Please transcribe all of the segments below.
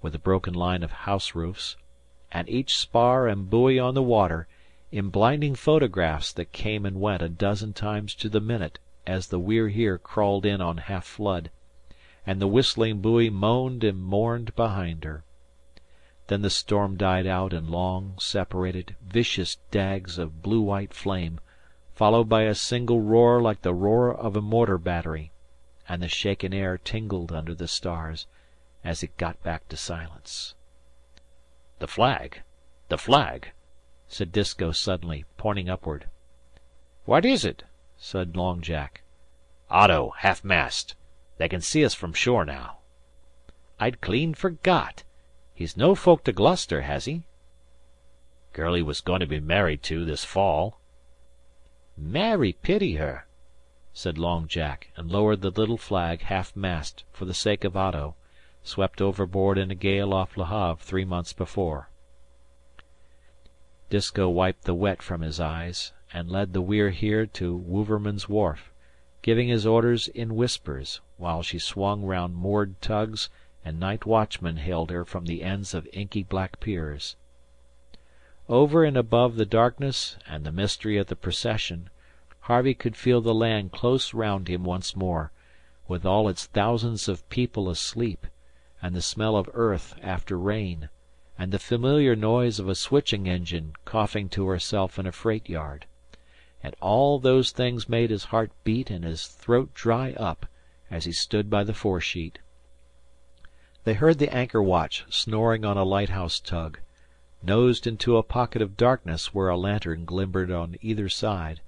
with a broken line of house roofs, and each spar and buoy on the water in blinding photographs that came and went a dozen times to the minute as the We're Here crawled in on half flood, and the whistling buoy moaned and mourned behind her. Then the storm died out in long, separated, vicious dags of blue-white flame, followed by a single roar like the roar of a mortar battery, and the shaken air tingled under the stars as it got back to silence. "The flag! The flag!" said Disko suddenly, pointing upward. "What is it?" said Long Jack. "Otto, half-mast. They can see us from shore now." "I'd clean forgot. He's no folk to Gloucester, has he?" "Girl he was goin' to be married to this fall." "Marry pity her," said Long Jack, and lowered the little flag half-mast for the sake of Otto, swept overboard in a gale off Le Havre 3 months before. Disko wiped the wet from his eyes, and led the We're Here to Wouverman's wharf, giving his orders in whispers, while she swung round moored tugs and night watchmen hailed her from the ends of inky black piers. Over and above the darkness and the mystery of the procession, Harvey could feel the land close round him once more, with all its thousands of people asleep, and the smell of earth after rain, and the familiar noise of a switching engine coughing to herself in a freight yard; and all those things made his heart beat and his throat dry up as he stood by the foresheet. They heard the anchor watch snoring on a lighthouse tug, nosed into a pocket of darkness where a lantern glimmered on either side.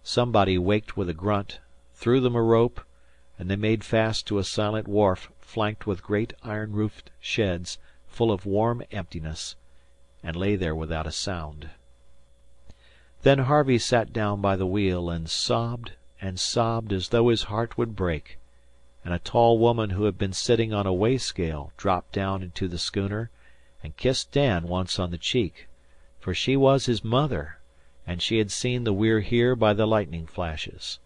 Somebody waked with a grunt, threw them a rope, and they made fast to a silent wharf flanked with great iron-roofed sheds full of warm emptiness, and lay there without a sound. Then Harvey sat down by the wheel and sobbed as though his heart would break, and a tall woman who had been sitting on a weigh scale dropped down into the schooner and kissed Dan once on the cheek, for she was his mother, and she had seen the We're Here by the lightning flashes.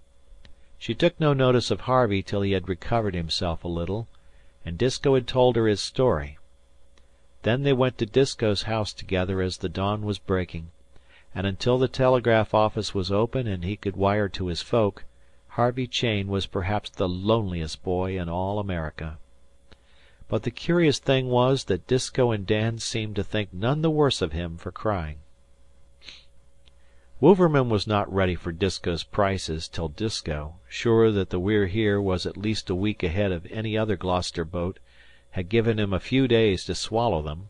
She took no notice of Harvey till he had recovered himself a little, and Disko had told her his story. Then they went to Disko's house together as the dawn was breaking, and until the telegraph office was open and he could wire to his folk, Harvey Cheyne was perhaps the loneliest boy in all America. But the curious thing was that Disko and Dan seemed to think none the worse of him for crying. Wouverman was not ready for Disko's prices till Disko, sure that the We're Here was at least a week ahead of any other Gloucester boat, had given him a few days to swallow them.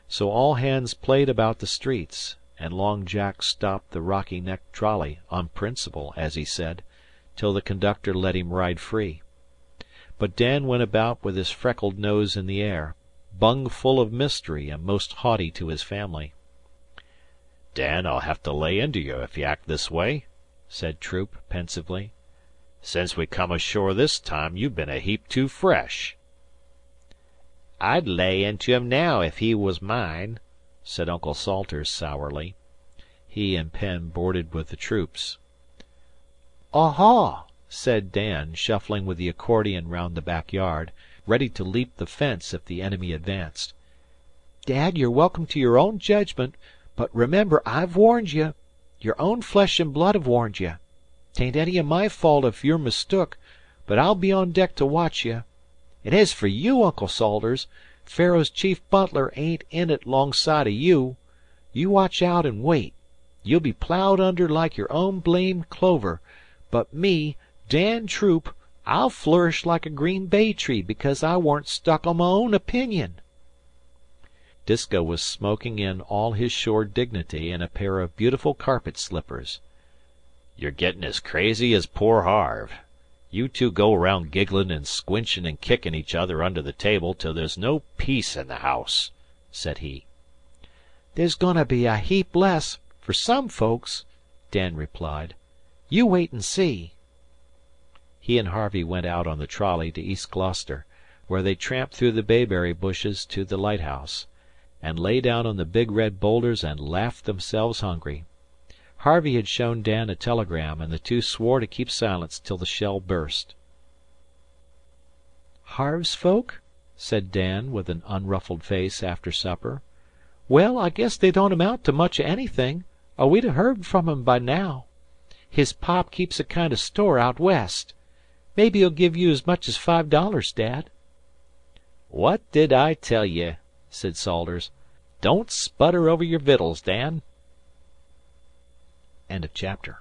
So all hands played about the streets, and Long Jack stopped the Rocky Neck trolley, on principle, as he said, till the conductor let him ride free. But Dan went about with his freckled nose in the air, bung full of mystery and most haughty to his family. "Dan, I'll have to lay into you if you act this way," said Troop, pensively. "Since we come ashore this time, you've been a heap too fresh." "I'd lay into him now if he was mine," said Uncle Salters sourly. He and Penn boarded with the troops. "Ahaw!" said Dan, shuffling with the accordion round the back yard, ready to leap the fence if the enemy advanced. "Dad, you're welcome to your own jedgment, but remember I've warned you. Your own flesh and blood have warned you. 'Tain't any o' my fault if you're mistook, but I'll be on deck to watch you. And ez fer you, Uncle Salters, Pharaoh's chief butler ain't in it 'longside o' you. You watch out and wait. You'll be plowed under like your own blamed clover, but me, Dan Troop, I'll flourish like a green bay tree because I warn't stuck on my own opinion." Disko was smoking in all his shore dignity in a pair of beautiful carpet slippers. "You're gettin' as crazy as poor Harve. You two go around gigglin' and squinchin' and kickin' each other under the table till there's no peace in the house," said he. "There's goin' to be a heap less, fer some folks," Dan replied. "You wait and see." He and Harvey went out on the trolley to East Gloucester, where they tramped through the bayberry bushes to the lighthouse, and lay down on the big red boulders and laughed themselves hungry. Harvey had shown Dan a telegram, and the two swore to keep silence till the shell burst. "Harve's folk?" said Dan, with an unruffled face after supper. "Well, I guess they don't amount to much o' anything, or we'd ha' heard from him by now. His pop keeps a kind o' store out West. Maybe he'll give you as much as $5, Dad." "What did I tell ye?" said Salters. "Don't sputter over your vittles, Dan." Chapter